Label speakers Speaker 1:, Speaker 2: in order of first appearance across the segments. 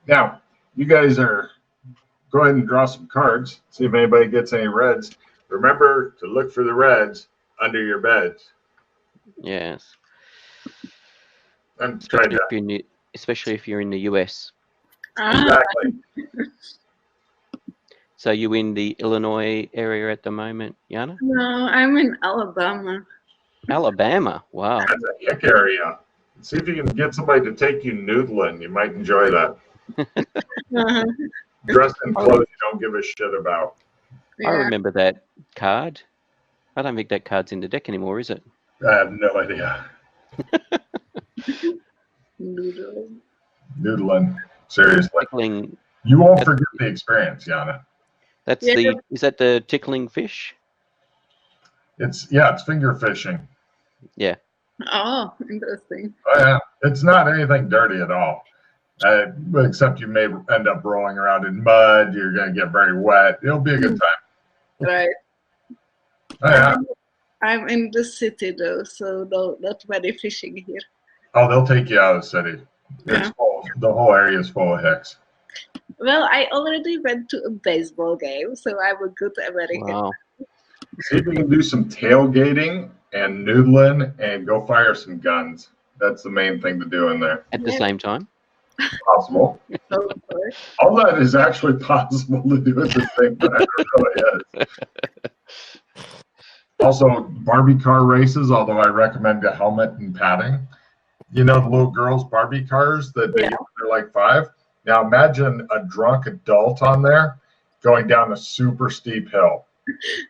Speaker 1: Now, you guys are go ahead and draw some cards. See if anybody gets any reds. Remember to look for the reds under your beds.
Speaker 2: Yes.
Speaker 1: I'm trying to.
Speaker 2: Especially if you're in the US.
Speaker 1: Exactly.
Speaker 2: So you in the Illinois area at the moment, Yana?
Speaker 3: No, I'm in Alabama.
Speaker 2: Alabama. Wow.
Speaker 1: That's a hick area. See if you can get somebody to take you noodling. You might enjoy that.
Speaker 3: Uh-huh.
Speaker 1: Dressed in clothes you don't give a shit about.
Speaker 2: I remember that card. I don't think that card's in the deck anymore, is it?
Speaker 1: I have no idea. Noodling. Seriously.
Speaker 2: Tickling.
Speaker 1: You won't forget the experience, Yana.
Speaker 2: That's is that the tickling fish?
Speaker 1: It's finger fishing.
Speaker 2: Yeah.
Speaker 3: Oh, interesting.
Speaker 1: Oh yeah. It's not anything dirty at all. Except you may end up rolling around in mud. You're going to get very wet. It'll be a good time.
Speaker 3: Right.
Speaker 1: Oh, yeah.
Speaker 3: I'm in the city though, so not very fishing here.
Speaker 1: Oh, they'll take you out of the city. It's full. The whole area is full of hicks.
Speaker 3: Well, I already went to a baseball game, so I'm a good American.
Speaker 2: Wow.
Speaker 1: See if you can do some tailgating and noodling and go fire some guns. That's the main thing to do in there.
Speaker 2: At the same time?
Speaker 1: Possible. All that is actually possible to do at the same time. It really is. Also, Barbie car races, although I recommend a helmet and padding. You know the little girls' Barbie cars that they're like 5? Now imagine a drunk adult on there going down a super steep hill.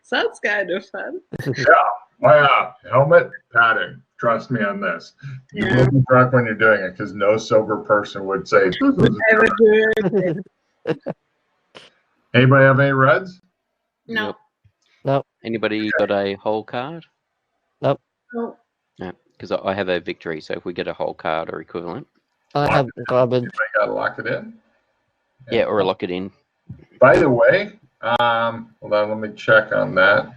Speaker 3: Sounds kind of fun.
Speaker 1: Yeah. Oh, yeah. Helmet, padding. Trust me on this. You will be drunk when you're doing it because no sober person would say. Anybody have any reds?
Speaker 3: No.
Speaker 4: Nope.
Speaker 2: Anybody got a whole card?
Speaker 4: Nope.
Speaker 3: No.
Speaker 2: No, because I have a victory, so if we get a whole card or equivalent.
Speaker 4: I have garbage.
Speaker 1: I gotta lock it in.
Speaker 2: Yeah, or lock it in.
Speaker 1: By the way, hold on, let me check on that.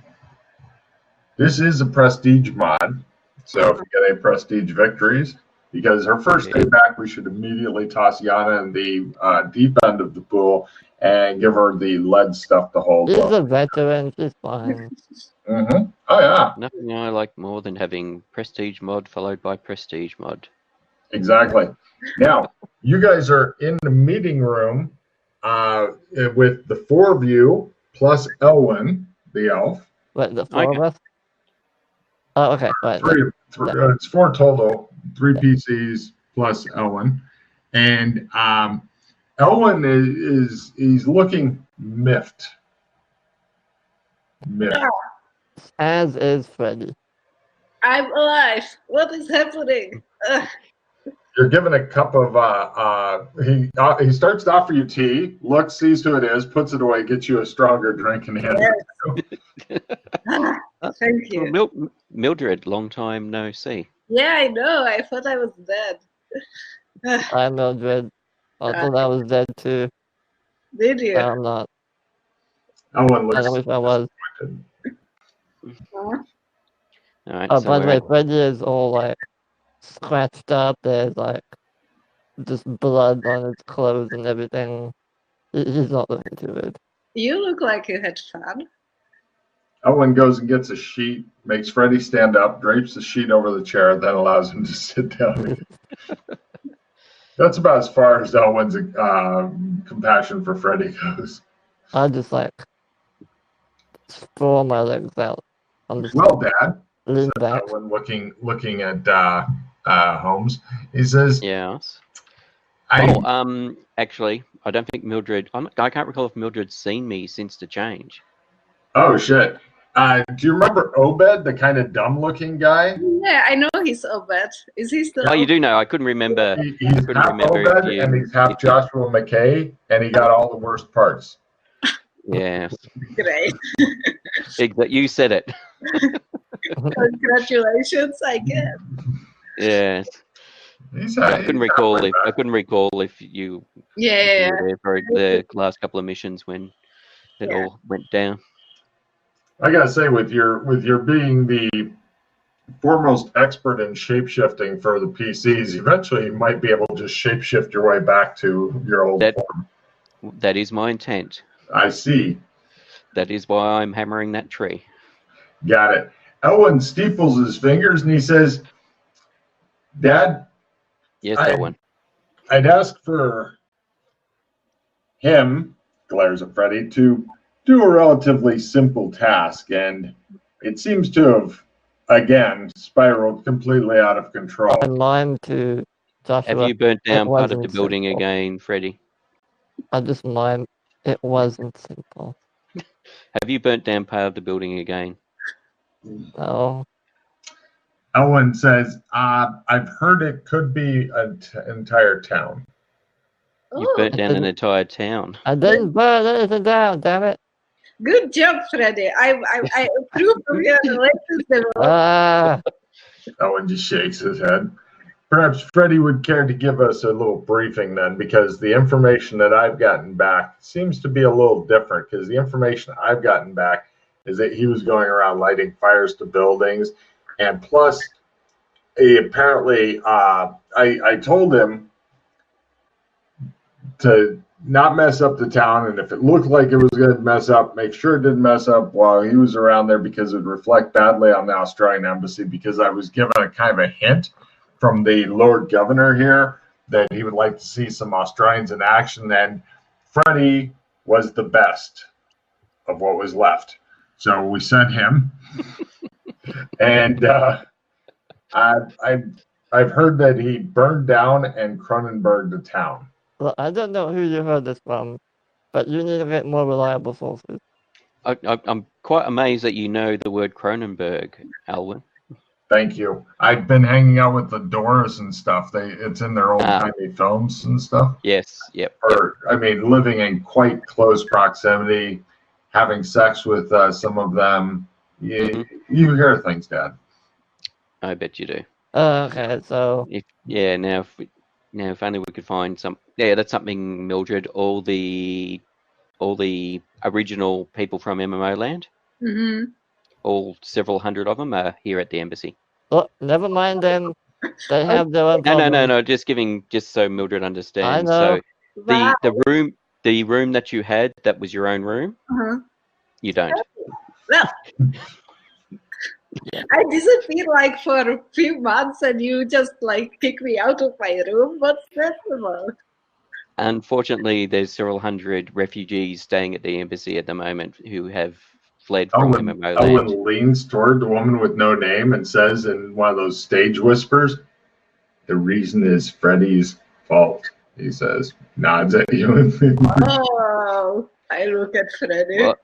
Speaker 1: This is a prestige mod, so if you get any prestige victories, because her first day back, we should immediately toss Yana in the deep end of the pool and give her the lead stuff to hold.
Speaker 4: She's a veteran. She's fine.
Speaker 1: Mm-hmm. Oh, yeah.
Speaker 2: Nothing I like more than having prestige mod followed by prestige mod.
Speaker 1: Exactly. Now, you guys are in the meeting room with the 4 of you plus Elwyn, the elf.
Speaker 4: What, the 4 of us? Oh, okay. Right.
Speaker 1: It's 4 total, 3 PCs plus Elwyn. And Elwyn he's looking miffed.
Speaker 3: Yeah.
Speaker 4: As is Freddy.
Speaker 3: I'm alive. What is happening?
Speaker 1: You're given a cup of he starts to offer you tea, looks, sees who it is, puts it away, gets you a stronger drink and hands it to you.
Speaker 3: Thank you.
Speaker 2: Well, Mildred, long time no see.
Speaker 3: Yeah, I know. I thought I was dead.
Speaker 4: I'm Mildred. I thought I was dead too.
Speaker 3: Did you?
Speaker 4: I'm not.
Speaker 1: Elwyn looks
Speaker 4: I wish I was.
Speaker 2: All right,
Speaker 4: Oh,
Speaker 2: so
Speaker 4: by the way, Freddy is all like scratched up. There's like just blood on his clothes and everything. He's not looking too good.
Speaker 3: You look like you had fun.
Speaker 1: Elwyn goes and gets a sheet, makes Freddy stand up, drapes the sheet over the chair, then allows him to sit down. That's about as far as Elwyn's compassion for Freddy goes.
Speaker 4: I just like sprawl my legs out. I'm just
Speaker 1: Well, Dad,
Speaker 4: lean back.
Speaker 1: Elwyn looking at Holmes, he says,
Speaker 2: yes.
Speaker 1: I
Speaker 2: Actually, I don't think Mildred. I can't recall if Mildred's seen me since the change.
Speaker 1: Oh shit. Do you remember Obed, the kind of dumb-looking guy?
Speaker 3: Yeah, I know he's Obed. Is he still?
Speaker 2: Oh, you do know. I couldn't remember.
Speaker 1: He's half Obed and he's half Joshua McKay, and he got all the worst parts.
Speaker 2: Yeah.
Speaker 3: Great.
Speaker 2: You said it.
Speaker 3: Congratulations, I guess.
Speaker 2: Yes. I couldn't recall if you were there for the last couple of missions when it all went down.
Speaker 1: I gotta say, with your being the foremost expert in shapeshifting for the PCs, eventually you might be able to just shapeshift your way back to your old form.
Speaker 2: That is my intent.
Speaker 1: I see.
Speaker 2: That is why I'm hammering that tree.
Speaker 1: Got it. Elwin steeples his fingers and he says, Dad?
Speaker 2: Yes, Elwin.
Speaker 1: I'd ask for him, glares at Freddy, to do a relatively simple task, and it seems to have, again, spiraled completely out of control.
Speaker 4: I mime to Joshua.
Speaker 2: Have you burnt down part of the building again, Freddy?
Speaker 4: I just mime. It wasn't simple.
Speaker 2: Have you burnt down part of the building again?
Speaker 4: No.
Speaker 1: Owen says, I've heard it could be an entire town.
Speaker 2: You've burnt down an entire town.
Speaker 4: I didn't burn anything down, damn it.
Speaker 3: Good job, Freddy. I approve of your latest development.
Speaker 1: Owen just shakes his head. Perhaps Freddy would care to give us a little briefing then, because the information that I've gotten back seems to be a little different, because the information I've gotten back is that he was going around lighting fires to buildings, and plus, he apparently, I told him to not mess up the town, and if it looked like it was going to mess up, make sure it didn't mess up while he was around there, because it would reflect badly on the Australian embassy, because I was given a kind of a hint from the Lord Governor here that he would like to see some Australians in action, and Freddy was the best of what was left. So we sent him, and I've heard that he burned down and Cronenberg the town.
Speaker 4: Well, I don't know who you heard this from, but you need to get more reliable sources.
Speaker 2: I'm quite amazed that you know the word Cronenberg, Alwyn.
Speaker 1: Thank you. I've been hanging out with the Doors and stuff. It's in their old-timey films and stuff.
Speaker 2: Yes, yep.
Speaker 1: I mean, living in quite close proximity, having sex with some of them. You hear things, Dad.
Speaker 2: I bet you do.
Speaker 4: Okay, so...
Speaker 2: Now if only we could find some... Yeah, that's something, Mildred. All the original people from MMO Land, all several hundred of them are here at the embassy.
Speaker 4: Oh, never mind them. They have their own problems.
Speaker 2: No. Just so Mildred understands.
Speaker 4: I know.
Speaker 2: So the room that you had, that was your own room. You don't.
Speaker 3: Well, I disappeared like for a few months, and you just like kick me out of my room. What's that about?
Speaker 2: Unfortunately, there's several hundred refugees staying at the embassy at the moment who have fled from MMO Land.
Speaker 1: Owen leans toward the woman with no name and says in one of those stage whispers, "The reason is Freddy's fault," he says. Nods at you.
Speaker 3: Oh, I look at Freddy.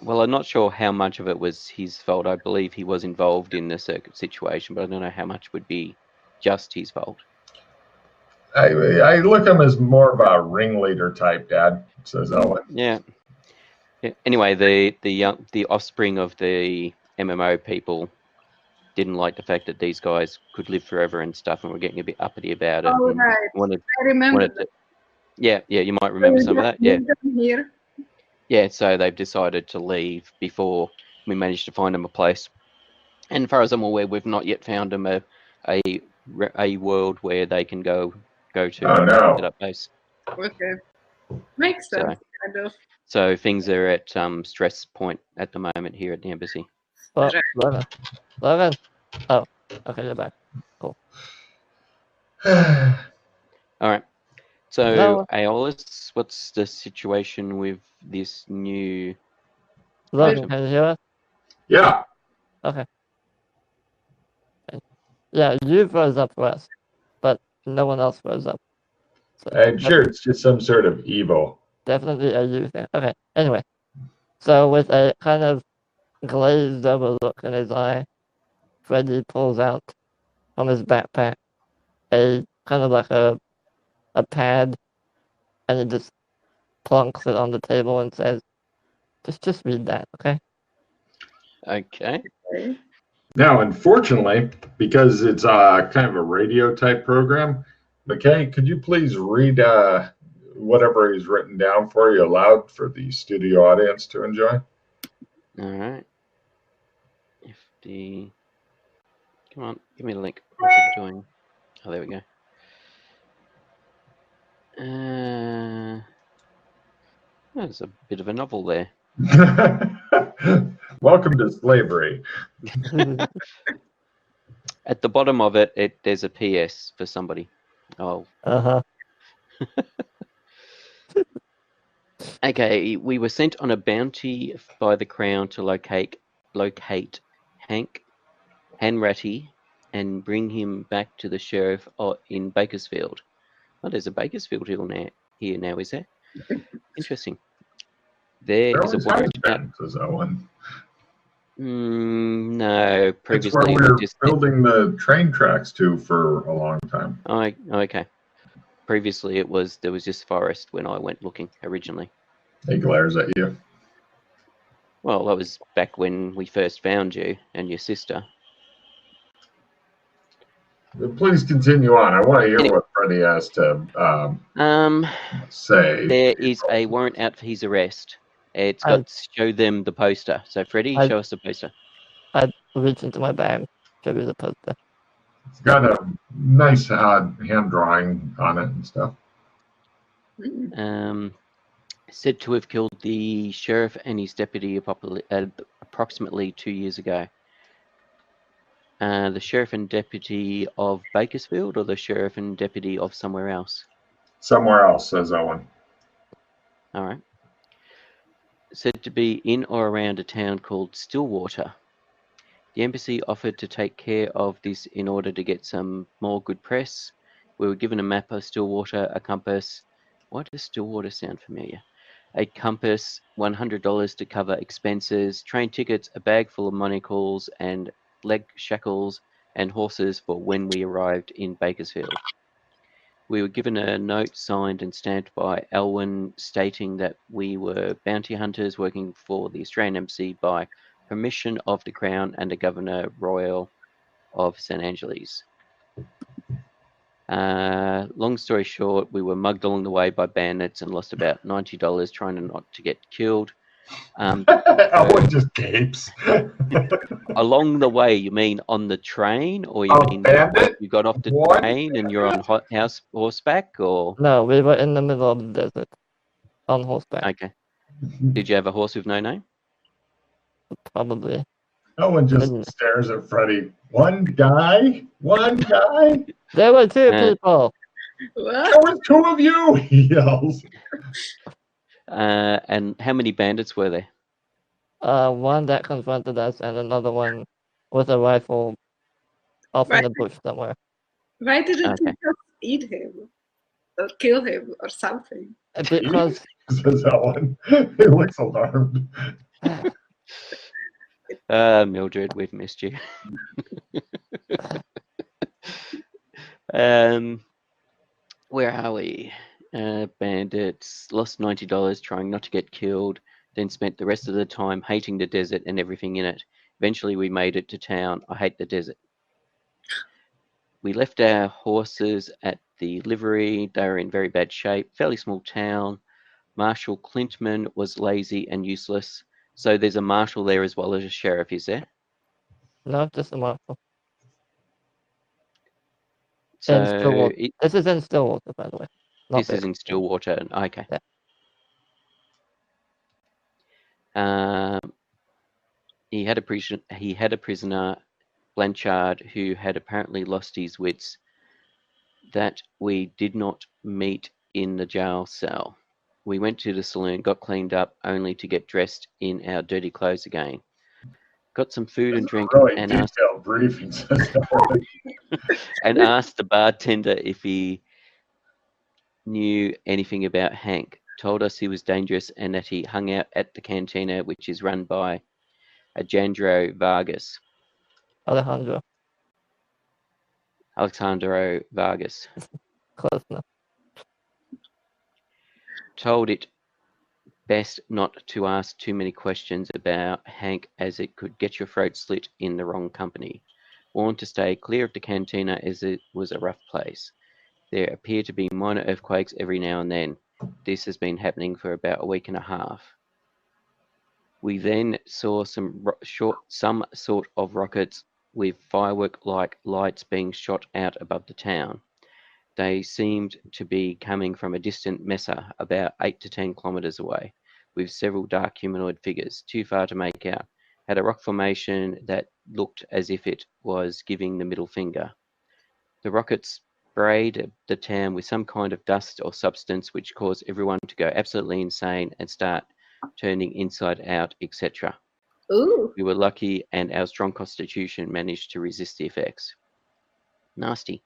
Speaker 2: Well, I'm not sure how much of it was his fault. I believe he was involved in the circuit situation, but I don't know how much would be just his fault.
Speaker 1: I look at him as more of a ringleader type, Dad, says Owen.
Speaker 2: Yeah. Anyway, the offspring of the MMO people didn't like the fact that these guys could live forever and stuff, and were getting a bit uppity about it.
Speaker 3: Oh, right. I remember.
Speaker 2: You might remember some of that. Yeah.
Speaker 3: Here.
Speaker 2: Yeah, so they've decided to leave before we managed to find them a place. And as far as I'm aware, we've not yet found them a world where they can go to set up base.
Speaker 3: Okay. Makes sense, kind of.
Speaker 2: So things are at stress point at the moment here at the embassy.
Speaker 4: Oh, Logan. Oh, okay, you're back. Cool.
Speaker 2: All right. So, Aeolus, what's the situation with this new...
Speaker 4: Logan, can you hear us?
Speaker 1: Yeah.
Speaker 4: Okay. Yeah, you froze up first, but no one else froze up. So
Speaker 1: I'm sure it's just some sort of evil.
Speaker 4: Definitely a you thing. Okay, anyway. So with a kind of glazed over look in his eye, Freddy pulls out from his backpack a kind of like a pad, and he just plonks it on the table and says, just read that, okay?
Speaker 2: Okay.
Speaker 1: Now, unfortunately, because it's kind of a radio type program, McKay, could you please read whatever he's written down for you aloud for the studio audience to enjoy?
Speaker 2: All right. Come on, give me the link. What's it doing? Oh, there we go. There's a bit of a novel there.
Speaker 1: Welcome to slavery.
Speaker 2: At the bottom of it, there's a PS for somebody. Oh,
Speaker 4: Uh-huh.
Speaker 2: okay. We were sent on a bounty by the Crown to locate Hank Hanratty and bring him back to the sheriff in Bakersfield. Oh, there's a Bakersfield here now, is there? Interesting. There
Speaker 1: There
Speaker 2: is a
Speaker 1: always has
Speaker 2: warrant out.
Speaker 1: been, says Owen.
Speaker 2: No,
Speaker 1: It's
Speaker 2: previously
Speaker 1: where we
Speaker 2: we
Speaker 1: were
Speaker 2: just
Speaker 1: building the train tracks to for a long time.
Speaker 2: Oh, okay. Previously there was just forest when I went looking originally.
Speaker 1: He glares at you.
Speaker 2: Well, that was back when we first found you and your sister.
Speaker 1: Please continue on. I want to hear
Speaker 2: Anyway.
Speaker 1: what Freddie has to say.
Speaker 2: There is a warrant out for his arrest. It's got to show them the poster. So, Freddie, show us the poster.
Speaker 4: I reach into my bag, show you the poster.
Speaker 1: It's got a nice hand drawing on it and stuff.
Speaker 2: Said to have killed the sheriff and his deputy approximately 2 years ago. The sheriff and deputy of Bakersfield or the sheriff and deputy of somewhere else?
Speaker 1: Somewhere else, says Owen.
Speaker 2: All right. Said to be in or around a town called Stillwater. The embassy offered to take care of this in order to get some more good press. We were given a map of Stillwater, a compass. Why does Stillwater sound familiar? A compass, $100 to cover expenses, train tickets, a bag full of monocles and leg shackles, and horses for when we arrived in Bakersfield. We were given a note signed and stamped by Elwyn stating that we were bounty hunters working for the Australian Embassy by permission of the Crown and the Governor Royal of St. Angeles. Long story short, we were mugged along the way by bandits and lost about $90 trying not to get killed.
Speaker 1: Owen just gapes.
Speaker 2: Along the way, you mean on the train, or you mean you got off the train and you're on horseback, or?
Speaker 4: No, we were in the middle of the desert on horseback.
Speaker 2: Okay. Did you have a horse with no name?
Speaker 4: Probably.
Speaker 1: Owen just stares at Freddie. One guy?
Speaker 4: There were two people.
Speaker 3: What?
Speaker 1: There was two of you, he yells.
Speaker 2: And how many bandits were there?
Speaker 4: One that confronted us and another one with a rifle off in the bush somewhere.
Speaker 3: Why didn't you just eat him? Or kill him or something?
Speaker 4: Because...
Speaker 1: says Ellen. He looks alarmed.
Speaker 2: Mildred, we've missed you. Where are we? Bandits lost $90 trying not to get killed, then spent the rest of the time hating the desert and everything in it. Eventually we made it to town. I hate the desert. We left our horses at the livery. They were in very bad shape. Fairly small town. Marshal Clintman was lazy and useless. So there's a marshal there as well as a sheriff, is there?
Speaker 4: No, just a marshal.
Speaker 2: So
Speaker 4: this is in Stillwater, by the way.
Speaker 2: This is in Stillwater. Okay. Yeah. He had a prisoner, Blanchard, who had apparently lost his wits, that we did not meet in the jail cell. We went to the saloon, got cleaned up, only to get dressed in our dirty clothes again. Got some food and drink and asked the bartender if he knew anything about Hank. Told us he was dangerous and that he hung out at the cantina, which is run by Alejandro Vargas.
Speaker 4: Alejandro
Speaker 2: Vargas.
Speaker 4: Close enough.
Speaker 2: Told it best not to ask too many questions about Hank, as it could get your throat slit in the wrong company. Warned to stay clear of the cantina as it was a rough place. There appear to be minor earthquakes every now and then. This has been happening for about a week and a half. We then saw some sort of rockets with firework-like lights being shot out above the town. They seemed to be coming from a distant mesa about 8 to 10 kilometers away, with several dark humanoid figures, too far to make out. Had a rock formation that looked as if it was giving the middle finger. The rockets sprayed the town with some kind of dust or substance which caused everyone to go absolutely insane and start turning inside out, etc.
Speaker 3: Ooh,
Speaker 2: We were lucky and our strong constitution managed to resist the effects. Nasty.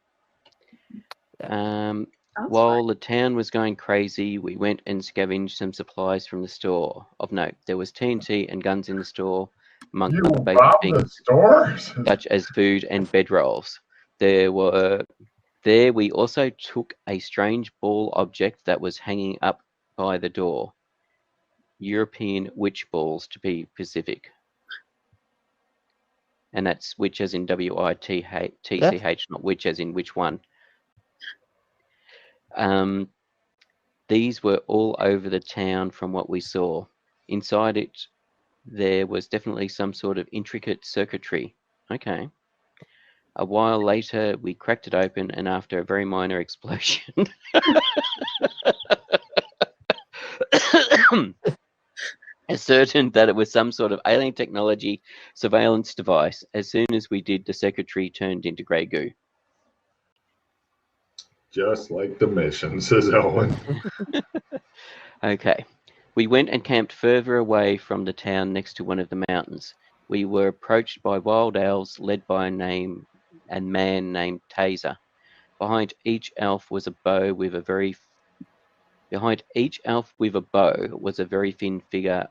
Speaker 3: sounds
Speaker 2: While
Speaker 3: fun.
Speaker 2: the town was going crazy, we went and scavenged some supplies from the store. Of note, there was TNT and guns in the store, among
Speaker 1: You
Speaker 2: other basic
Speaker 1: robbed the
Speaker 2: things
Speaker 1: stores?
Speaker 2: such as food and bedrolls. We also took a strange ball object that was hanging up by the door. European witch balls, to be specific. And that's witch as in WITCH, not witch as in which one. These were all over the town from what we saw. Inside it, there was definitely some sort of intricate circuitry. Okay. A while later, we cracked it open, and after a very minor explosion, ascertained that it was some sort of alien technology surveillance device. As soon as we did, the secretary turned into grey goo.
Speaker 1: Just like the mission, says Owen.
Speaker 2: Okay. We went and camped further away from the town next to one of the mountains. We were approached by wild owls led by a man named Taser. Behind each elf with a bow was a very thin figure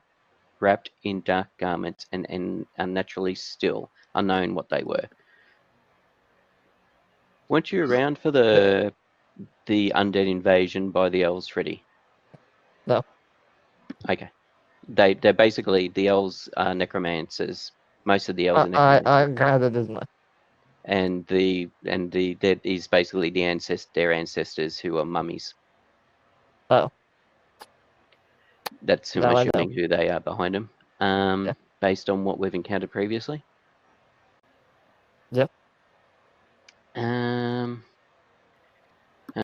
Speaker 2: wrapped in dark garments and unnaturally still, unknown what they were. Weren't you around for the undead invasion by the elves, Freddy?
Speaker 4: No.
Speaker 2: Okay. They're basically, the elves are necromancers. Most of the elves are necromancers.
Speaker 4: I gathered as much.
Speaker 2: And that is basically their ancestors who are mummies.
Speaker 4: Oh.
Speaker 2: That's who I'm
Speaker 4: Now I know.
Speaker 2: assuming who they are behind them.
Speaker 4: Yeah.
Speaker 2: Based on what we've encountered previously.
Speaker 4: Yep.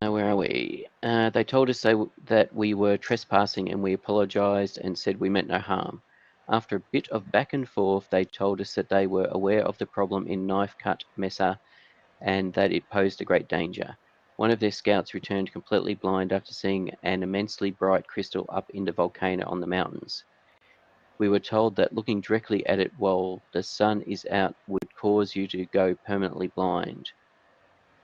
Speaker 2: Where are we? They told us that we were trespassing, and we apologized and said we meant no harm. After a bit of back and forth, they told us that they were aware of the problem in Knife Cut Mesa and that it posed a great danger. One of their scouts returned completely blind after seeing an immensely bright crystal up in the volcano on the mountains. We were told that looking directly at it while the sun is out would cause you to go permanently blind.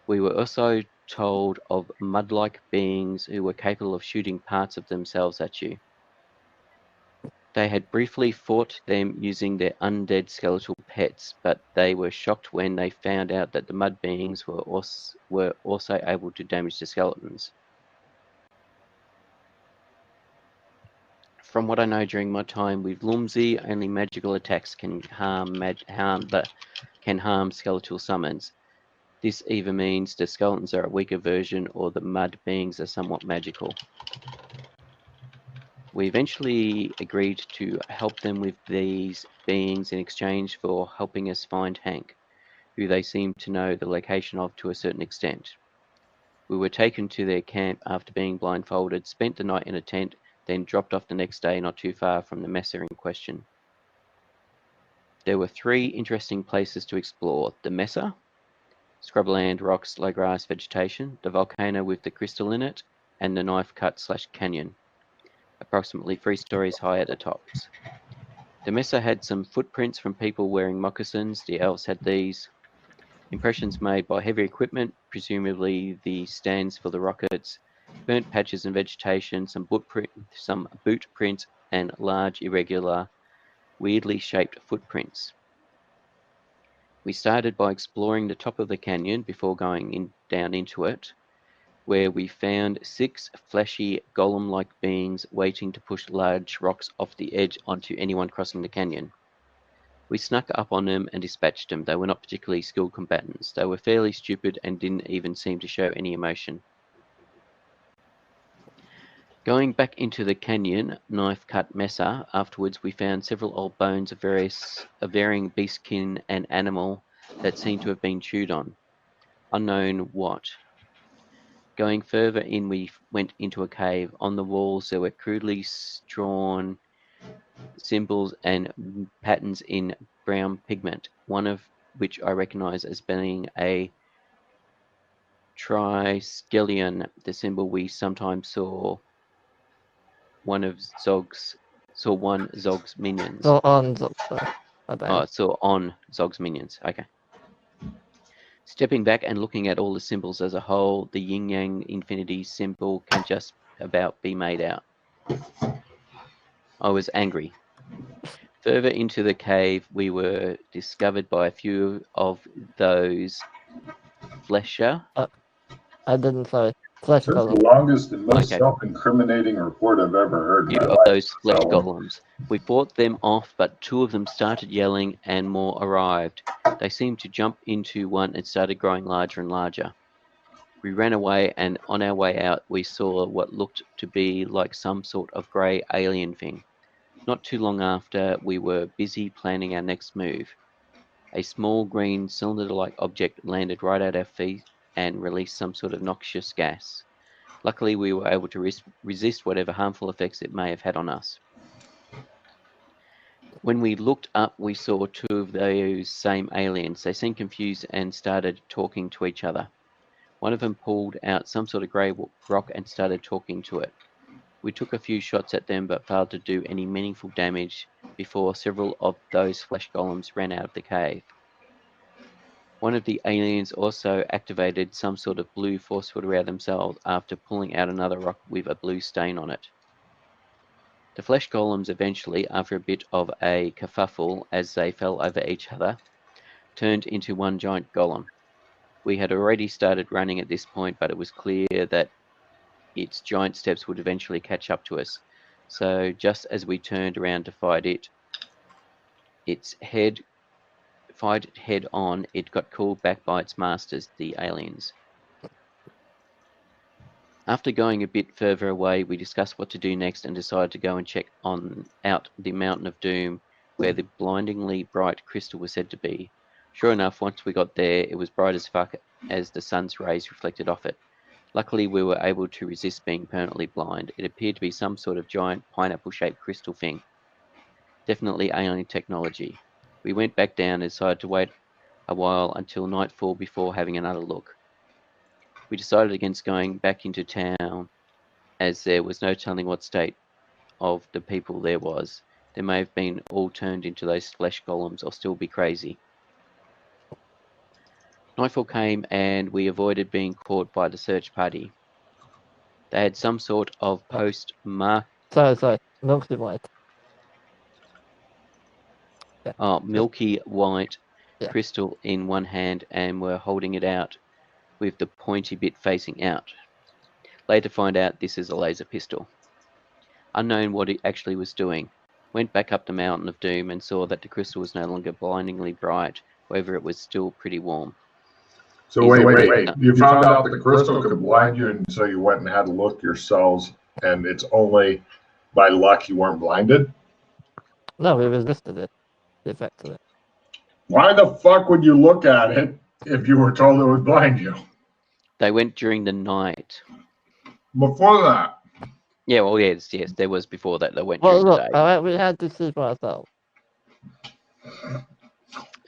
Speaker 2: We were also told of mud-like beings who were capable of shooting parts of themselves at you. They had briefly fought them using their undead skeletal pets, but they were shocked when they found out that the mud beings were also able to damage the skeletons. From what I know during my time with Lumsey, only magical attacks can harm skeletal summons. This either means the skeletons are a weaker version or the mud beings are somewhat magical. We eventually agreed to help them with these beings in exchange for helping us find Hank, who they seemed to know the location of to a certain extent. We were taken to their camp after being blindfolded, spent the night in a tent, then dropped off the next day not too far from the mesa in question. There were 3 interesting places to explore: the mesa, scrubland, rocks, low grass, vegetation, the volcano with the crystal in it, and the knife cut / canyon, approximately 3 stories high at the tops. The mesa had some footprints from people wearing moccasins. The elves had these. Impressions made by heavy equipment, presumably the stands for the rockets, burnt patches and vegetation, some boot prints, and large, irregular, weirdly shaped footprints. We started by exploring the top of the canyon before going down into it, where we found 6 fleshy, golem-like beings waiting to push large rocks off the edge onto anyone crossing the canyon. We snuck up on them and dispatched them. They were not particularly skilled combatants. They were fairly stupid and didn't even seem to show any emotion. Going back into the canyon, Knife Cut Mesa, afterwards we found several old bones of varying beastkin and animal that seemed to have been chewed on. Unknown what. Going further in, we went into a cave. On the walls, there were crudely drawn symbols and patterns in brown pigment, one of which I recognized as being a triskelion, the symbol we sometimes saw one Zog's minions.
Speaker 4: So on Zog's.
Speaker 2: Saw on Zog's minions. Okay. Stepping back and looking at all the symbols as a whole, the yin-yang infinity symbol can just about be made out. I was angry. Further into the cave, we were discovered by a few of those flesher.
Speaker 4: I didn't say flesh
Speaker 1: That's
Speaker 4: color.
Speaker 1: the longest and most
Speaker 2: Okay.
Speaker 1: self-incriminating report I've ever heard.
Speaker 2: Few
Speaker 1: in my
Speaker 2: of
Speaker 1: life.
Speaker 2: those flesh
Speaker 1: So,
Speaker 2: golems. We fought them off, but two of them started yelling and more arrived. They seemed to jump into one and started growing larger and larger. We ran away, and on our way out, we saw what looked to be like some sort of grey alien thing. Not too long after, we were busy planning our next move. A small green cylinder-like object landed right at our feet and released some sort of noxious gas. Luckily, we were able to resist whatever harmful effects it may have had on us. When we looked up, we saw two of those same aliens. They seemed confused and started talking to each other. One of them pulled out some sort of grey rock and started talking to it. We took a few shots at them but failed to do any meaningful damage before several of those flesh golems ran out of the cave. One of the aliens also activated some sort of blue force field around themselves after pulling out another rock with a blue stain on it. The flesh golems eventually, after a bit of a kerfuffle as they fell over each other, turned into one giant golem. We had already started running at this point, but it was clear that its giant steps would eventually catch up to us. So just as we turned around to fight it head on, it got called back by its masters, the aliens. After going a bit further away, we discussed what to do next and decided to go and check out the Mountain of Doom, where the blindingly bright crystal was said to be. Sure enough, once we got there, it was bright as fuck as the sun's rays reflected off it. Luckily, we were able to resist being permanently blind. It appeared to be some sort of giant pineapple-shaped crystal thing. Definitely alien technology. We went back down and decided to wait a while until nightfall before having another look. We decided against going back into town, as there was no telling what state of the people there was. They may have been all turned into those flesh golems or still be crazy. Nightfall came and we avoided being caught by the search party. They had some sort of post-mark...
Speaker 4: Sorry, milky white. Yeah.
Speaker 2: milky white
Speaker 4: Yeah.
Speaker 2: crystal in one hand and were holding it out with the pointy bit facing out. Later find out this is a laser pistol. Unknown what it actually was doing. Went back up the Mountain of Doom and saw that the crystal was no longer blindingly bright, however it was still pretty warm.
Speaker 1: So wait. You found out the crystal could blind you, and so you went and had a look yourselves, and it's only by luck you weren't blinded?
Speaker 4: No, we resisted it. The effect of it.
Speaker 1: Why the fuck would you look at it if you were told it would blind you?
Speaker 2: They went during the night.
Speaker 1: Before that.
Speaker 2: Yeah, well, yes, there was before that. They went
Speaker 4: Well,
Speaker 2: during
Speaker 4: look,
Speaker 2: the day.
Speaker 4: all right, we had to see for ourselves.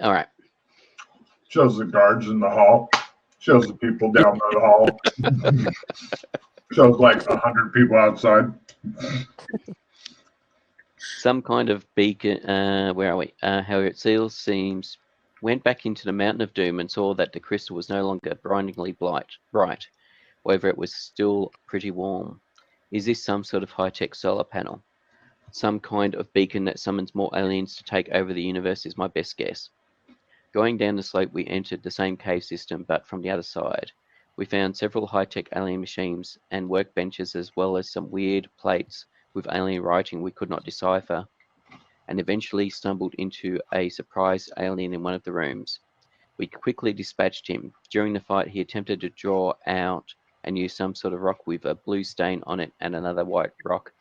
Speaker 2: All right.
Speaker 1: Shows the guards in the hall. Shows the people down the hall. Shows like 100 people outside.
Speaker 2: Some kind of beacon, where are we? How it seems, went back into the Mountain of Doom and saw that the crystal was no longer blindingly bright. However, it was still pretty warm. Is this some sort of high-tech solar panel? Some kind of beacon that summons more aliens to take over the universe is my best guess. Going down the slope, we entered the same cave system, but from the other side. We found several high-tech alien machines and workbenches, as well as some weird plates with alien writing we could not decipher, and eventually stumbled into a surprise alien in one of the rooms. We quickly dispatched him. During the fight, he attempted to draw out and use some sort of rock with a blue stain on it and another white rock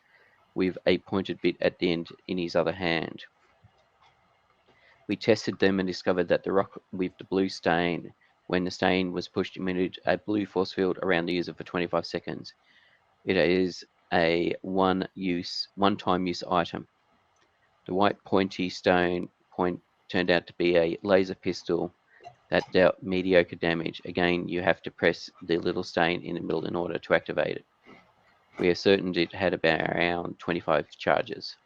Speaker 2: with a pointed bit at the end in his other hand. We tested them and discovered that the rock with the blue stain, when the stain was pushed, emitted a blue force field around the user for 25 seconds. It is a one-time use item. The white pointy stone point turned out to be a laser pistol that dealt mediocre damage. Again, you have to press the little stain in the middle in order to activate it. We are certain it had about around 25 charges.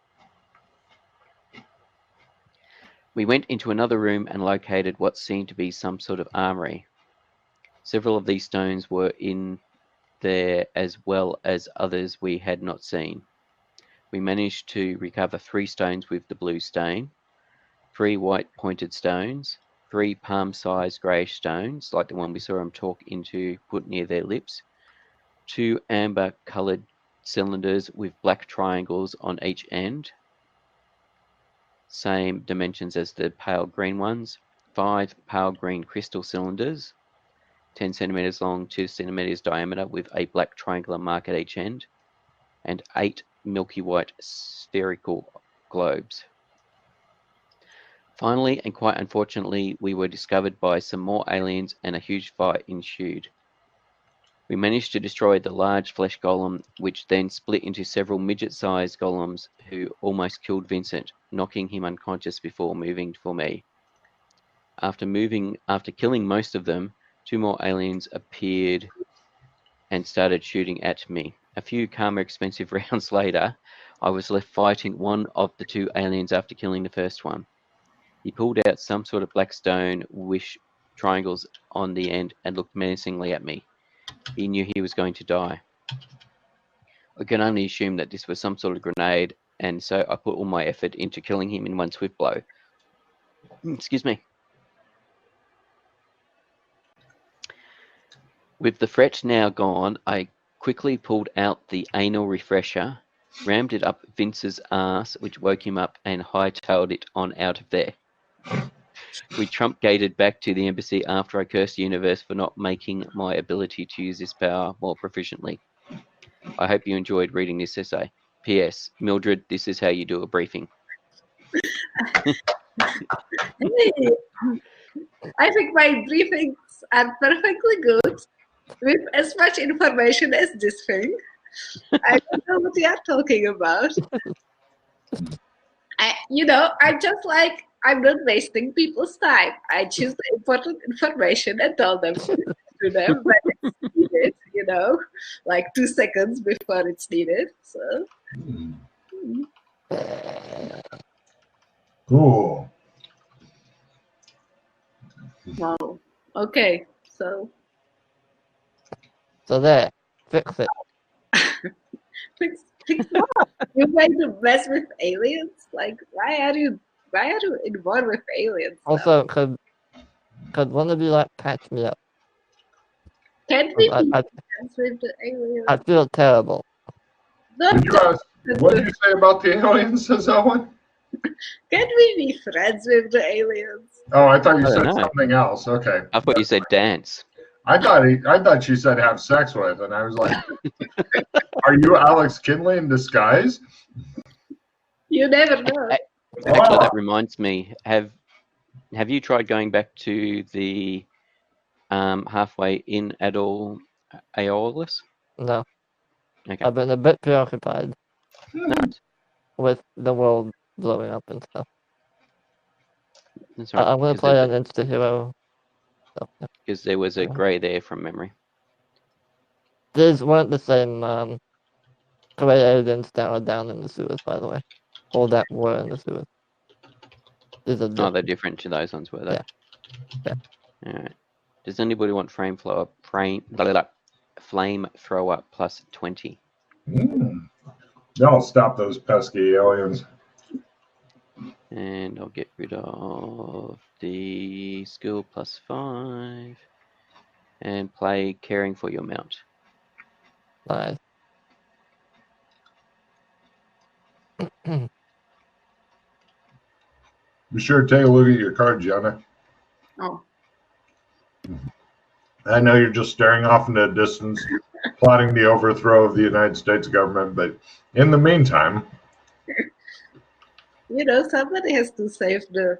Speaker 2: We went into another room and located what seemed to be some sort of armory. Several of these stones were in there as well as others we had not seen. We managed to recover 3 stones with the blue stain, 3 white pointed stones, 3 palm-sized greyish stones, like the one we saw them talk into, put near their lips, 2 amber-coloured cylinders with black triangles on each end, same dimensions as the pale green ones, 5 pale green crystal cylinders, 10 centimeters long, 2 centimeters diameter with a black triangular mark at each end, and 8 milky white spherical globes. Finally, and quite unfortunately, we were discovered by some more aliens and a huge fight ensued. We managed to destroy the large flesh golem, which then split into several midget-sized golems who almost killed Vincent, knocking him unconscious before moving for me. After killing most of them, 2 more aliens appeared and started shooting at me. A few karma expensive rounds later, I was left fighting one of the 2 aliens after killing the first one. He pulled out some sort of black stone with triangles on the end and looked menacingly at me. He knew he was going to die. I can only assume that this was some sort of grenade, and so I put all my effort into killing him in one swift blow. Excuse me. With the threat now gone, I quickly pulled out the anal refresher, rammed it up Vince's ass, which woke him up, and hightailed it on out of there. We Trump-gated back to the embassy after I cursed the universe for not making my ability to use this power more proficiently. I hope you enjoyed reading this essay. P.S. Mildred, this is how you do a briefing.
Speaker 3: Hey, I think my briefings are perfectly good with as much information as this thing. I don't know what you are talking about. I'm just like, I'm not wasting people's time. I choose the important information and tell them to them when it's needed, like 2 seconds before it's needed. So.
Speaker 1: Cool.
Speaker 3: Wow. Okay. So
Speaker 4: there, fix it.
Speaker 3: fix what? You going to mess with aliens? Like, why are you involved with aliens?
Speaker 4: Also, could one of you like patch me up?
Speaker 3: Can't we be
Speaker 4: I
Speaker 3: friends with the aliens?
Speaker 4: I feel terrible.
Speaker 1: Did you ask, what did you say about the aliens, says Owen?
Speaker 3: Can't we be friends with the aliens?
Speaker 1: Oh, I thought you
Speaker 2: I don't
Speaker 1: said
Speaker 2: know.
Speaker 1: something else. Okay.
Speaker 2: I thought you said dance.
Speaker 1: I thought she said have sex with, and I was like, are you Alex Kinley in disguise?
Speaker 3: You never know.
Speaker 2: Actually, that reminds me. Have you tried going back to the halfway in Aeolus?
Speaker 4: No,
Speaker 2: Okay.
Speaker 4: I've been a bit preoccupied
Speaker 2: Nice.
Speaker 4: with the world blowing up and stuff.
Speaker 2: That's right.
Speaker 4: I'm going to play an Insta-Hero.
Speaker 2: Because there was a grey there from memory.
Speaker 4: These weren't the same grey aliens that are down in the sewers, by the way. Or that were in the sewers. These are
Speaker 2: Oh, they're different to those ones, were they?
Speaker 4: Yeah.
Speaker 2: Alright. Does anybody want flame thrower plus 20?
Speaker 1: That'll stop those pesky aliens.
Speaker 2: And I'll get rid of the skill plus 5. And play caring for your mount.
Speaker 4: Nice.
Speaker 1: Be sure to take a look at your card, Gianna.
Speaker 3: Oh.
Speaker 1: I know you're just staring off into the distance, plotting the overthrow of the United States government, but in the meantime...
Speaker 3: Somebody has to save the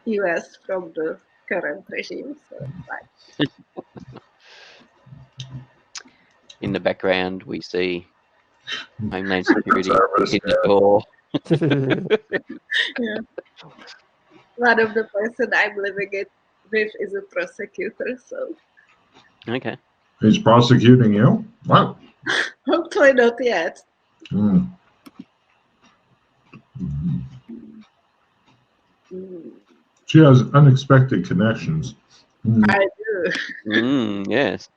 Speaker 3: US from the current regime. So it's fine.
Speaker 2: In the background, we see Homeland Security
Speaker 1: Service,
Speaker 2: in the door.
Speaker 3: Yeah. One of the person I'm living it with is a prosecutor, so
Speaker 2: Okay.
Speaker 1: He's prosecuting you? Wow.
Speaker 3: hopefully not yet.
Speaker 1: Mm.
Speaker 3: Mm,
Speaker 1: She has unexpected connections. Mm.
Speaker 3: I do.
Speaker 2: Yes.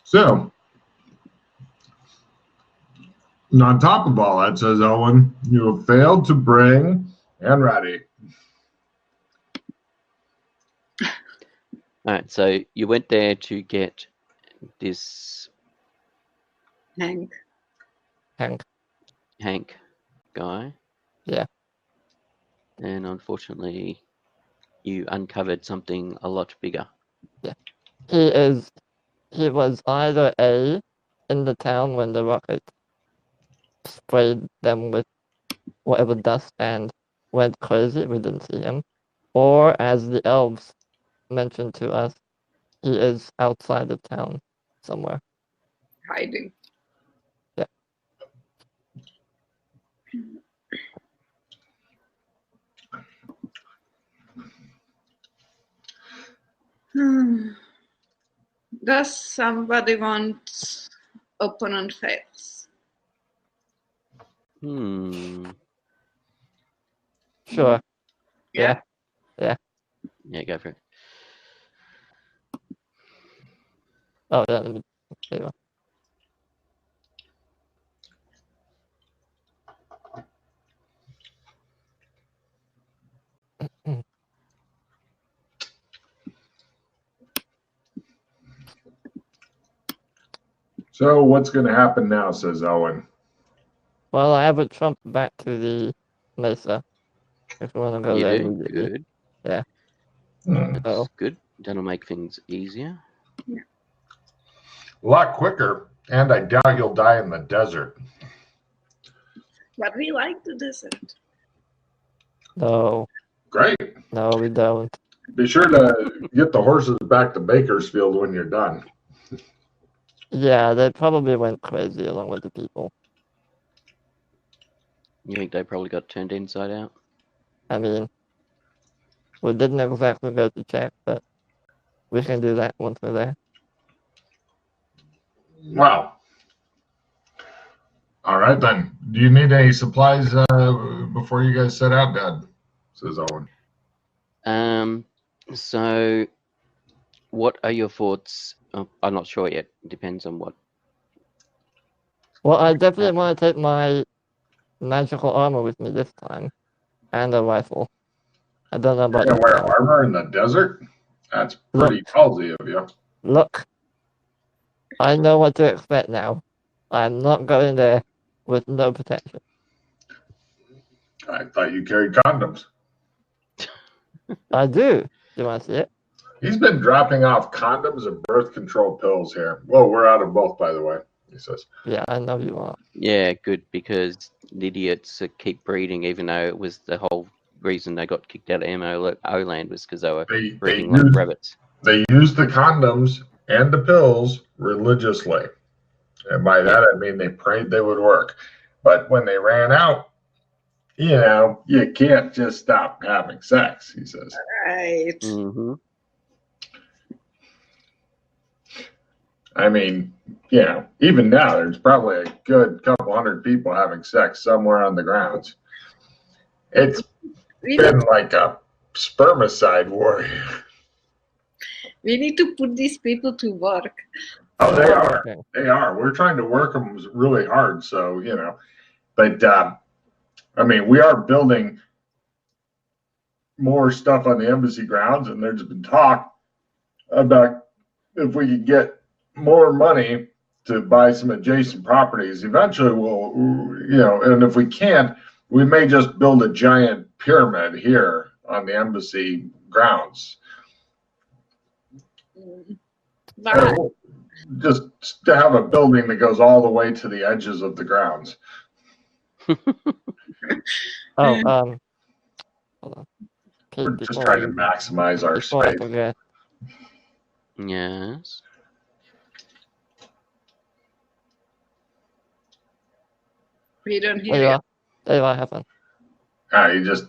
Speaker 1: So, on top of all that, says Owen, you have failed to bring and ready.
Speaker 2: All right. So you went there to get this
Speaker 3: Hank.
Speaker 2: Hank guy.
Speaker 4: Yeah.
Speaker 2: And unfortunately, you uncovered something a lot bigger.
Speaker 4: He was either A, in the town when the rocket sprayed them with whatever dust and went crazy, we didn't see him, or as the elves mentioned to us, he is outside of town somewhere.
Speaker 3: Hiding.
Speaker 4: Yeah.
Speaker 3: Does somebody want opponent fails?
Speaker 4: Sure.
Speaker 3: Yeah.
Speaker 2: Yeah, go for it.
Speaker 4: Oh, yeah, let me there you go.
Speaker 1: So, what's going to happen now, says Owen.
Speaker 4: Well, I have a trump back to the mesa. If you want to go
Speaker 2: You
Speaker 4: there
Speaker 2: do?
Speaker 4: immediately.
Speaker 2: Good.
Speaker 4: Yeah.
Speaker 1: Hmm.
Speaker 4: So,
Speaker 2: Good. That'll make things easier.
Speaker 1: A lot quicker, and I doubt you'll die in the desert.
Speaker 3: But we like the desert.
Speaker 4: no,
Speaker 1: Great.
Speaker 4: no, we don't.
Speaker 1: Be sure to get the horses back to Bakersfield when you're done.
Speaker 4: Yeah, they probably went crazy along with the people.
Speaker 2: You think they probably got turned inside out?
Speaker 4: I mean, we didn't exactly go to check, but we can do that once we're there.
Speaker 1: Wow. All right, then. Do you need any supplies before you guys set out, Dad? Says Owen.
Speaker 2: So what are your thoughts? I'm not sure yet. Depends on what.
Speaker 4: Well, I definitely want to take my magical armor with me this time, and a rifle. I don't know
Speaker 1: You're
Speaker 4: about
Speaker 1: going
Speaker 4: you.
Speaker 1: to wear armor in the desert? That's pretty ballsy of you.
Speaker 4: Look, I know what to expect now. I'm not going there with no protection.
Speaker 1: I thought you carried condoms.
Speaker 4: I do. Do you want to see it?
Speaker 1: He's been dropping off condoms and birth control pills here. Well, we're out of both, by the way, he says.
Speaker 4: Yeah, I know you are.
Speaker 2: Yeah, good, because the idiots keep breeding, even though it was the whole reason they got kicked out of MO land was because they were breeding like rabbits.
Speaker 1: They use the condoms and the pills religiously. And by that, I mean they prayed they would work. But when they ran out, you can't just stop having sex, he says.
Speaker 3: Right.
Speaker 2: Mm-hmm.
Speaker 1: I mean, even now, there's probably a good couple hundred people having sex somewhere on the grounds. It's been like a spermicide war.
Speaker 3: We need to put these people to work.
Speaker 1: Oh, they are. They are. We're trying to work them really hard. So, but I mean, we are building more stuff on the embassy grounds, and there's been talk about if we could get more money to buy some adjacent properties. Eventually, we'll, and if we can't, we may just build a giant pyramid here on the embassy grounds. Just to have a building that goes all the way to the edges of the grounds.
Speaker 4: Oh, hold Hold on.
Speaker 1: We're just trying to maximize our
Speaker 4: before I
Speaker 1: space.
Speaker 4: forget.
Speaker 2: Yes.
Speaker 3: We don't
Speaker 4: There
Speaker 3: hear
Speaker 4: you
Speaker 3: you.
Speaker 4: are. There you are, have fun.
Speaker 1: He just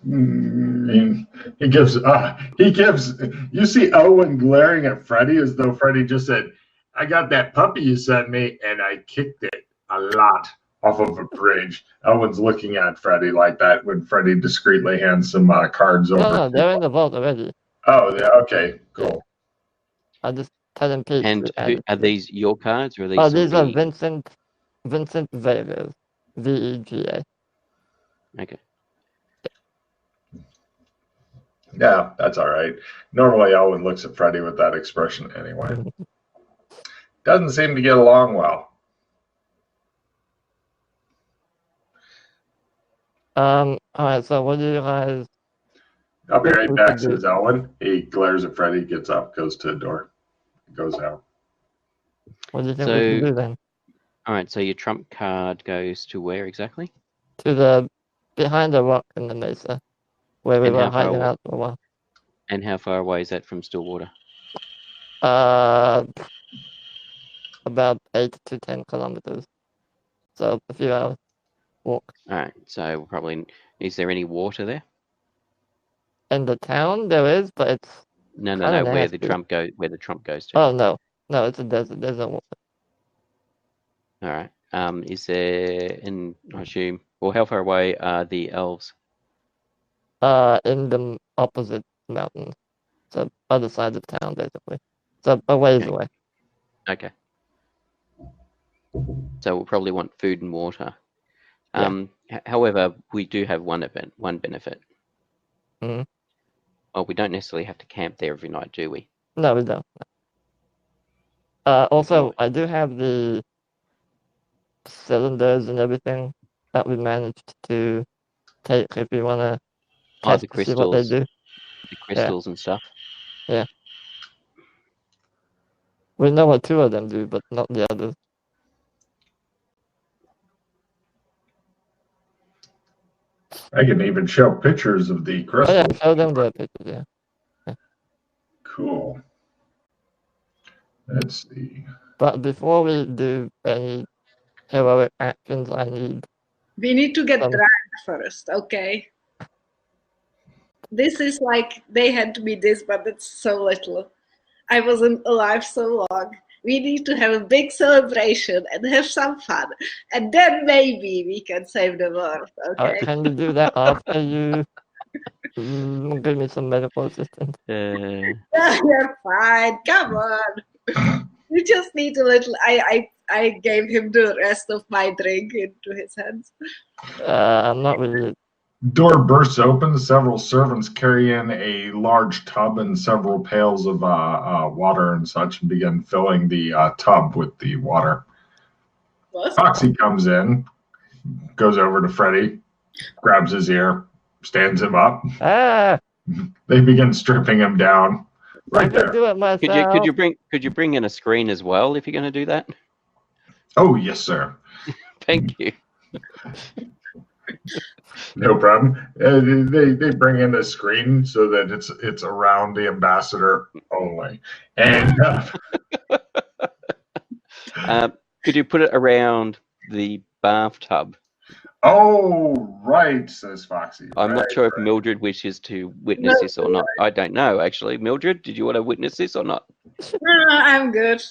Speaker 1: he gives. You see Owen glaring at Freddy as though Freddy just said, "I got that puppy you sent me, and I kicked it a lot off of a bridge." Owen's looking at Freddy like that when Freddy discreetly hands some cards over.
Speaker 4: No, they're in the vault already.
Speaker 1: Oh, yeah. Okay, cool.
Speaker 4: I just tell them Pete.
Speaker 2: And are these your cards or are these?
Speaker 4: Oh, these are
Speaker 2: somebody-
Speaker 4: Vincent Vega's. VEGA.
Speaker 2: Okay.
Speaker 1: Yeah, that's all right. Normally, Owen looks at Freddy with that expression anyway. Doesn't seem to get along well.
Speaker 4: Alright, so what do you guys...
Speaker 1: I'll be right
Speaker 4: we
Speaker 1: back,
Speaker 4: could do-
Speaker 1: says Owen. He glares at Freddy, gets up, goes to the door, goes out.
Speaker 4: What do you think we should do then?
Speaker 2: All right. So your trump card goes to where exactly?
Speaker 4: To the... behind the rock in the mesa. Where we
Speaker 2: And
Speaker 4: were
Speaker 2: how far
Speaker 4: hiding
Speaker 2: away?
Speaker 4: out for a while.
Speaker 2: And how far away is that from Stillwater?
Speaker 4: About 8 to 10 kilometers. So a few hours walk.
Speaker 2: All right. So we'll probably. Is there any water there?
Speaker 4: In the town there is, but it's...
Speaker 2: No.
Speaker 4: Kinda
Speaker 2: Where the
Speaker 4: nasty.
Speaker 2: trump goes to.
Speaker 4: Oh no. No, it's a desert. There's no water.
Speaker 2: All right. Is there? And I assume. Well, how far away are the elves?
Speaker 4: In the opposite mountains. So other side of town basically. So a ways
Speaker 2: Okay.
Speaker 4: away.
Speaker 2: Okay. So we'll probably want food and water.
Speaker 4: Yeah.
Speaker 2: However, we do have one benefit.
Speaker 4: Mhm.
Speaker 2: Oh, we don't necessarily have to camp there every night, do we?
Speaker 4: No, we don't. Also, I do have the cylinders and everything that we managed to take if you want to
Speaker 2: Oh,
Speaker 4: test
Speaker 2: the
Speaker 4: to see what they
Speaker 2: crystals.
Speaker 4: do.
Speaker 2: The crystals and stuff.
Speaker 4: We know what 2 of them do, but not the others.
Speaker 1: I can even show pictures of the
Speaker 4: Oh yeah,
Speaker 1: crystals.
Speaker 4: show them the pictures, yeah.
Speaker 1: Cool. Let's see.
Speaker 4: But before we do any heroic actions, I need...
Speaker 3: We need to get
Speaker 4: Um,
Speaker 3: dragged first, okay? This is like they had to be this, but it's so little. I wasn't alive so long. We need to have a big celebration and have some fun. And then maybe we can save the world, okay?
Speaker 4: can you do that after you give me some medical assistance?
Speaker 3: You're fine. Come on. You just need a little. I gave him the rest of my drink into his hands.
Speaker 4: I'm not really...
Speaker 1: Door bursts open. Several servants carry in a large tub and several pails of water and such and begin filling the tub with the water.
Speaker 3: What?
Speaker 1: Foxy comes in, goes over to Freddy, grabs his ear, stands him up.
Speaker 4: Ah!
Speaker 1: They begin stripping him down.
Speaker 4: I
Speaker 1: Right
Speaker 4: can
Speaker 1: there.
Speaker 4: do it myself.
Speaker 2: Could you bring in a screen as well if you're going to do that?
Speaker 1: Oh, yes, sir.
Speaker 2: Thank you.
Speaker 1: No problem. They bring in a screen so that it's around the ambassador only. And
Speaker 2: Could you put it around the bathtub?
Speaker 1: oh, right, says Foxy.
Speaker 2: I'm not
Speaker 1: Right,
Speaker 2: sure if
Speaker 1: right.
Speaker 2: Mildred wishes to witness
Speaker 3: No,
Speaker 2: this or not. I don't know, actually. Mildred, did you want to witness this or not?
Speaker 3: No, I'm good.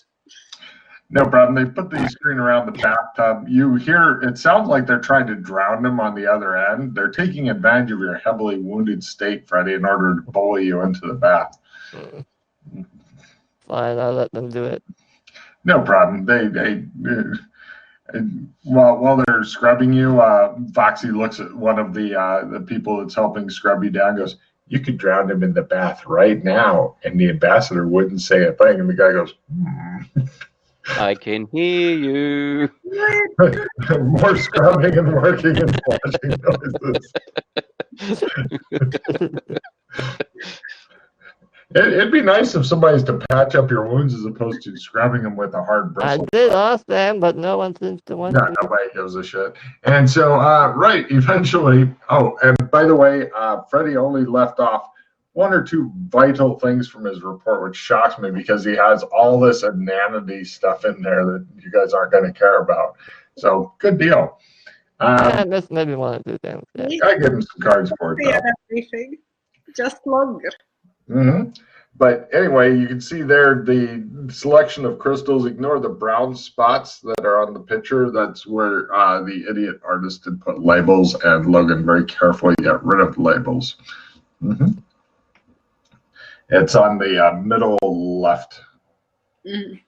Speaker 1: No problem. They put the screen around the bathtub. You hear, it sounds like they're trying to drown him on the other end. They're taking advantage of your heavily wounded state, Freddy, in order to bully you into the bath.
Speaker 4: Fine, I'll let them do it.
Speaker 1: No problem. While they're scrubbing you, Foxy looks at one of the people that's helping scrub you down, goes, "You could drown him in the bath right now," and the ambassador wouldn't say a thing. And the guy goes,
Speaker 2: I can hear you.
Speaker 1: more scrubbing and working and flashing noises. It'd be nice if somebody's to patch up your wounds as opposed to scrubbing them with a hard
Speaker 4: I
Speaker 1: bristle.
Speaker 4: did ask them, but no one seems to want
Speaker 1: No,
Speaker 4: to.
Speaker 1: nobody gives a shit. And so, right, eventually. Oh, and by the way, Freddie only left off one or two vital things from his report, which shocks me because he has all this inanity stuff in there that you guys aren't going to care about. So, good deal.
Speaker 4: I missed maybe one or two things. Yeah.
Speaker 1: I give him some cards for it, though.
Speaker 3: Everything, just longer.
Speaker 1: Mm-hmm. But anyway, you can see there the selection of crystals. Ignore the brown spots that are on the picture. That's where the idiot artist had put labels, and Logan very carefully got rid of the labels. Mm-hmm. It's on the middle left.
Speaker 3: Mm.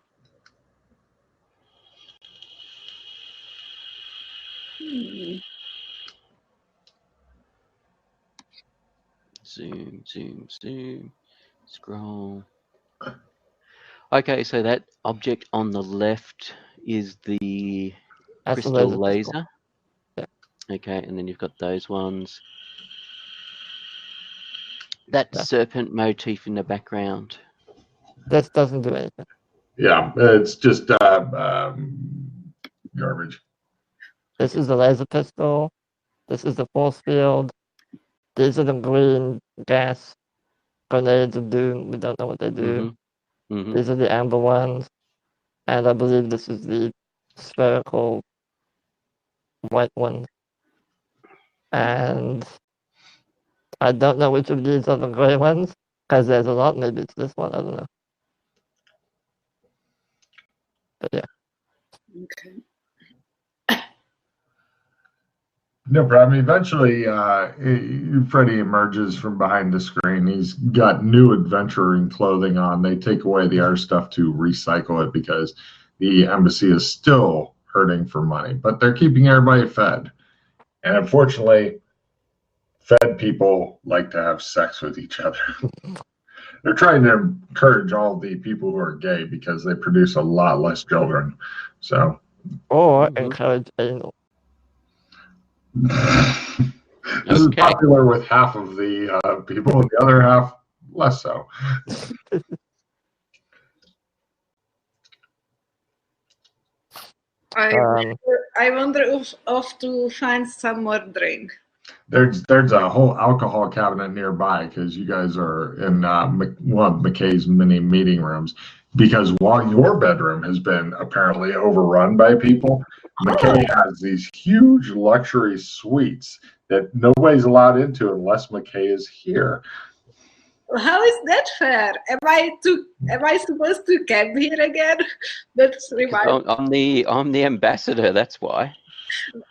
Speaker 2: Zoom, zoom, zoom. Scroll. Okay, so that object on the left is the
Speaker 4: That's the
Speaker 2: crystal
Speaker 4: laser.
Speaker 2: laser.
Speaker 4: Yeah.
Speaker 2: Okay, and then you've got those ones. That
Speaker 4: Yeah.
Speaker 2: serpent motif in the background.
Speaker 4: This doesn't do anything.
Speaker 1: Yeah, it's just garbage.
Speaker 4: This is the laser pistol. This is the force field. These are the green gas grenades of doom. We don't know what they do.
Speaker 2: Mm-hmm.
Speaker 4: These are the amber ones. And I believe this is the spherical white one. And I don't know which of these are the gray ones, because there's a lot. Maybe it's this one. I don't know. But yeah.
Speaker 3: Okay.
Speaker 1: No problem. Eventually, Freddie emerges from behind the screen. He's got new adventuring clothing on. They take away the art stuff to recycle it because the embassy is still hurting for money, but they're keeping everybody fed. And unfortunately, fed people like to have sex with each other. They're trying to encourage all the people who are gay because they produce a lot less children. So,
Speaker 4: Or encourage anal.
Speaker 1: This is popular with half of the people, and the other half less so.
Speaker 3: I wonder if to find some more drink.
Speaker 1: There's a whole alcohol cabinet nearby because you guys are in one of McKay's mini meeting rooms. Because while your bedroom has been apparently overrun by people, McKay has these huge luxury suites that nobody's allowed into unless McKay is here.
Speaker 3: How is that fair? Am I supposed to camp here again? That's
Speaker 2: I'm the ambassador. That's why.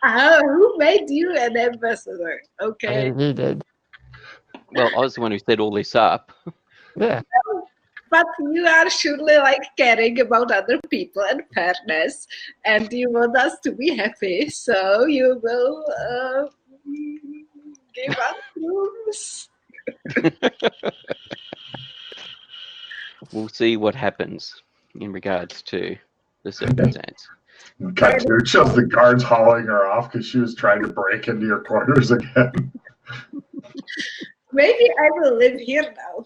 Speaker 3: Who made you an ambassador? Okay.
Speaker 4: He did.
Speaker 2: Well, I was the one who set all this up.
Speaker 4: Yeah.
Speaker 3: But you are surely like caring about other people and fairness, and you want us to be happy, so you will give us rooms.
Speaker 2: We'll see what happens in regards to the circumstance.
Speaker 1: Cut to shows the guards hauling her off because she was trying to break into your quarters again.
Speaker 3: Maybe I will live here now.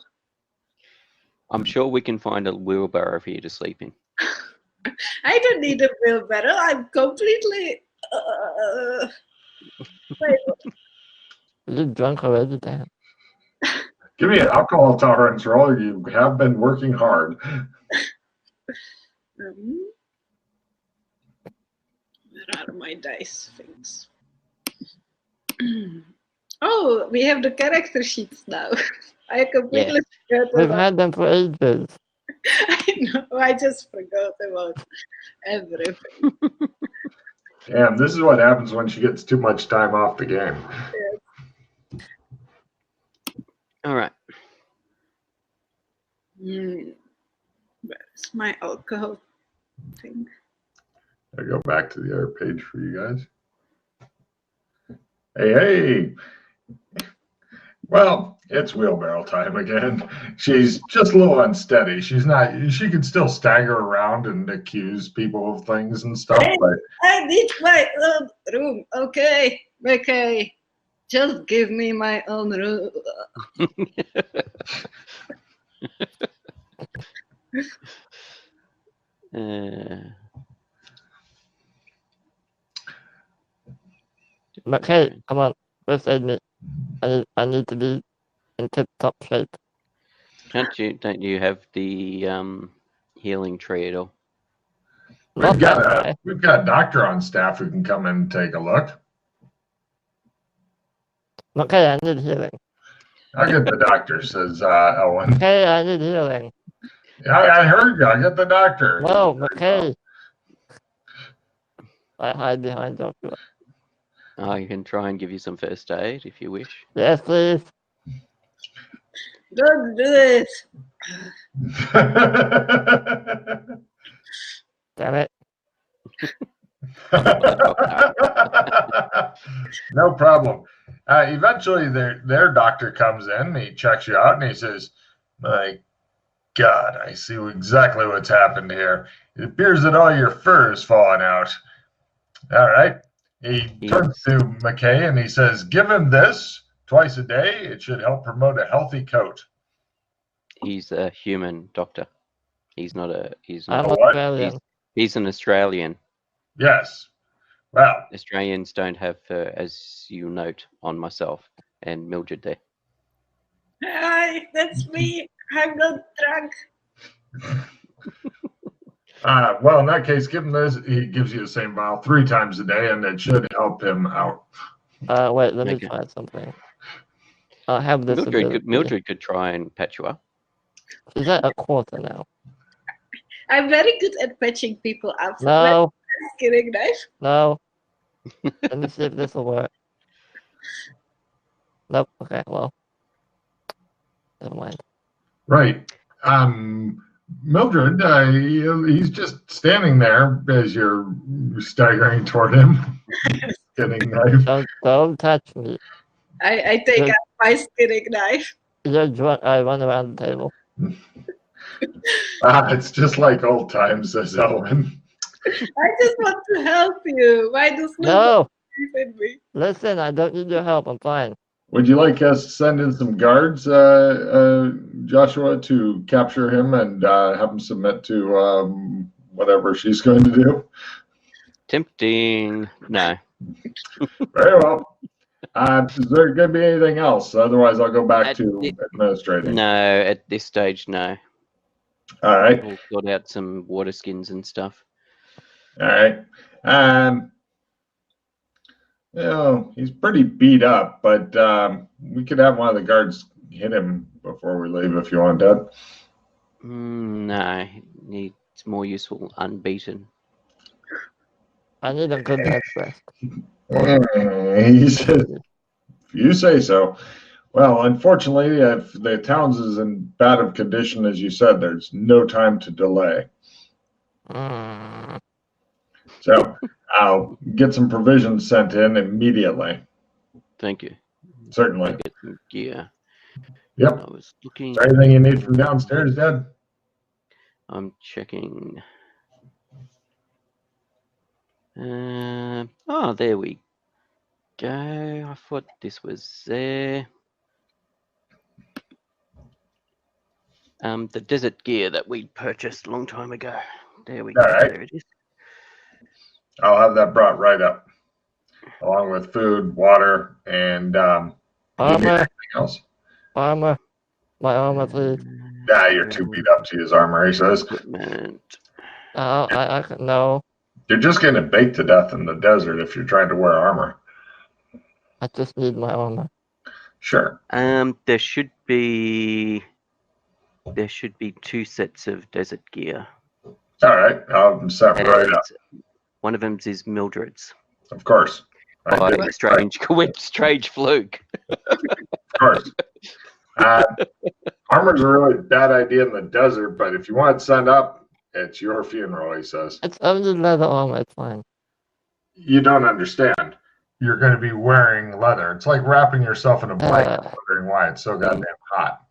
Speaker 2: I'm sure we can find a wheelbarrow for you to sleep in.
Speaker 3: I don't need a wheelbarrow. I'm completely.
Speaker 4: You're drunk already, damn.
Speaker 1: Give me an alcohol tolerance roll. You have been working hard.
Speaker 3: Where are my dice things? Oh, we have the character sheets now. I completely forgot
Speaker 4: We've
Speaker 3: about.
Speaker 4: had them for ages.
Speaker 3: I know. I just forgot about everything.
Speaker 1: Damn, this is what happens when she gets too much time off the game.
Speaker 3: Yes.
Speaker 2: All right.
Speaker 3: Where's my alcohol thing?
Speaker 1: I go back to the other page for you guys. Hey. Well, it's wheelbarrow time again. She's just a little unsteady. She's not. She can still stagger around and accuse people of things and stuff.
Speaker 3: Hey,
Speaker 1: but
Speaker 3: I need my own room. Okay. Just give me my own room.
Speaker 4: McKay, come on, first aid me. I need to be in tip-top shape.
Speaker 2: Don't you have the healing tree at all?
Speaker 4: Not that guy.
Speaker 1: We've got a doctor on staff who can come in and take a look.
Speaker 4: McKay, I need healing.
Speaker 1: I'll get the doctor, says Elwyn.
Speaker 4: McKay, I need healing.
Speaker 1: I heard you. I'll get the doctor.
Speaker 4: No, McKay. I hide behind Joshua.
Speaker 2: I can try and give you some first aid if you wish.
Speaker 4: Yes, please.
Speaker 3: Don't do it.
Speaker 4: Damn it.
Speaker 1: No problem. Eventually, their doctor comes in, he checks you out, and he says, "My God, I see exactly what's happened here. It appears that all your fur is falling out." All right. He turns to McKay and he says, "Give him this twice a day. It should help promote a healthy coat."
Speaker 2: He's a human doctor. He's not a.
Speaker 4: I'm
Speaker 1: what?
Speaker 4: Australian.
Speaker 2: He's an Australian.
Speaker 1: Yes. Well,
Speaker 2: Australians don't have fur, as you note on myself and Mildred there.
Speaker 3: Hi, that's me. I'm not drunk.
Speaker 1: well, in that case, give him this. He gives you the same vial 3 times a day, and it should help him out.
Speaker 4: Wait, let me
Speaker 2: Okay.
Speaker 4: try something. I have this
Speaker 2: Mildred could try and patch you up.
Speaker 4: Is that a quarter now?
Speaker 3: I'm very good at patching people up.
Speaker 4: No,
Speaker 3: Just kidding, knife.
Speaker 4: no. Let me see if this will work. Nope. Okay, well. Never mind.
Speaker 1: Right. Mildred, he's just standing there as you're staggering toward him. Getting knife.
Speaker 4: Don't touch me.
Speaker 3: I take
Speaker 4: Good.
Speaker 3: out my skinning knife.
Speaker 4: You're drunk. I run around the table.
Speaker 1: It's just like old times, says Elwyn.
Speaker 3: I just want to help you. Why does
Speaker 4: No!
Speaker 3: believe in me?
Speaker 4: Listen, I don't need your help. I'm fine.
Speaker 1: Would you like us to send in some guards, Joshua, to capture him and have him submit to whatever she's going to do?
Speaker 2: Tempting. No.
Speaker 1: Very well. Is there going to be anything else? Otherwise, I'll go back to administrating.
Speaker 2: No, at this stage, no.
Speaker 1: All right.
Speaker 2: We'll sort out some water skins and stuff.
Speaker 1: All right. He's pretty beat up, but we could have one of the guards hit him before we leave if you want that.
Speaker 2: No, it's more useful unbeaten.
Speaker 4: I need a good head rest.
Speaker 1: He said, if you say so. Well, unfortunately, if the town's is in bad of condition, as you said, there's no time to delay. So I'll get some provisions sent in immediately.
Speaker 2: Thank you.
Speaker 1: Certainly.
Speaker 2: Get some gear.
Speaker 1: Yep.
Speaker 2: I was looking.
Speaker 1: Is there anything you need from downstairs, Dad?
Speaker 2: I'm checking. There we go. I thought this was there. The desert gear that we purchased a long time ago. There we go.
Speaker 1: right.
Speaker 2: There it is.
Speaker 1: I'll have that brought right up, along with food, water, and
Speaker 4: Armor.
Speaker 1: anything else.
Speaker 4: Armor. My armor, please.
Speaker 1: Nah, you're too beat up to use armor, he says.
Speaker 2: Equipment.
Speaker 4: No.
Speaker 1: You're just getting baked to death in the desert if you're trying to wear armor.
Speaker 4: I just need my armor.
Speaker 1: Sure.
Speaker 2: There should be 2 sets of desert gear.
Speaker 1: All right. I'll set right up.
Speaker 2: One of them is Mildred's.
Speaker 1: Of course.
Speaker 2: By a strange fluke.
Speaker 1: Of course. Armor's a really bad idea in the desert, but if you want it sent up, it's your funeral, he says.
Speaker 4: It's only leather armor. It's fine.
Speaker 1: You don't understand. You're going to be wearing leather. It's like wrapping yourself in a blanket, wondering why it's so goddamn hot.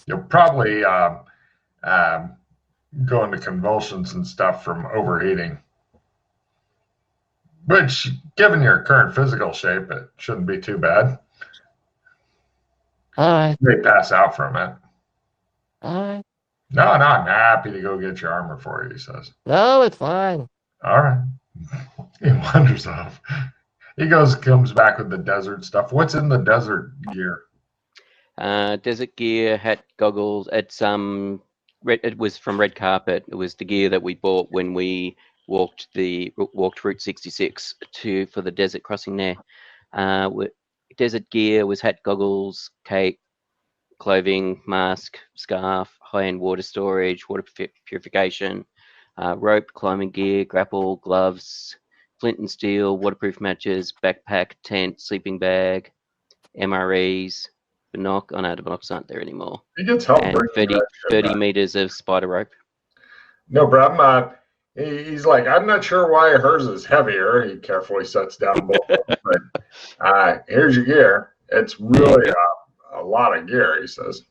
Speaker 1: You'll probably go into convulsions and stuff from overheating. Which, given your current physical shape, it shouldn't be too bad.
Speaker 4: All right.
Speaker 1: You may pass out from it.
Speaker 4: All right.
Speaker 1: No, I'm happy to go get your armor for you, he says.
Speaker 4: No, it's fine.
Speaker 1: All right. He wanders off. He comes back with the desert stuff. What's in the desert gear?
Speaker 2: Desert gear, hat, goggles. It was from Red Carpet. It was the gear that we bought when we walked Route 66 for the desert crossing there. Desert gear was hat, goggles, cape, clothing, mask, scarf, high-end water storage, water purification, rope, climbing gear, grapple, gloves, flint and steel, waterproof matches, backpack, tent, sleeping bag, MREs, binoc. Oh no, the binocs aren't there anymore.
Speaker 1: He gets help
Speaker 2: And
Speaker 1: bringing
Speaker 2: 30 meters of spider rope.
Speaker 1: No problem. He's like, I'm not sure why hers is heavier. He carefully sets down both of them, but here's your gear. It's really a lot of gear, he says.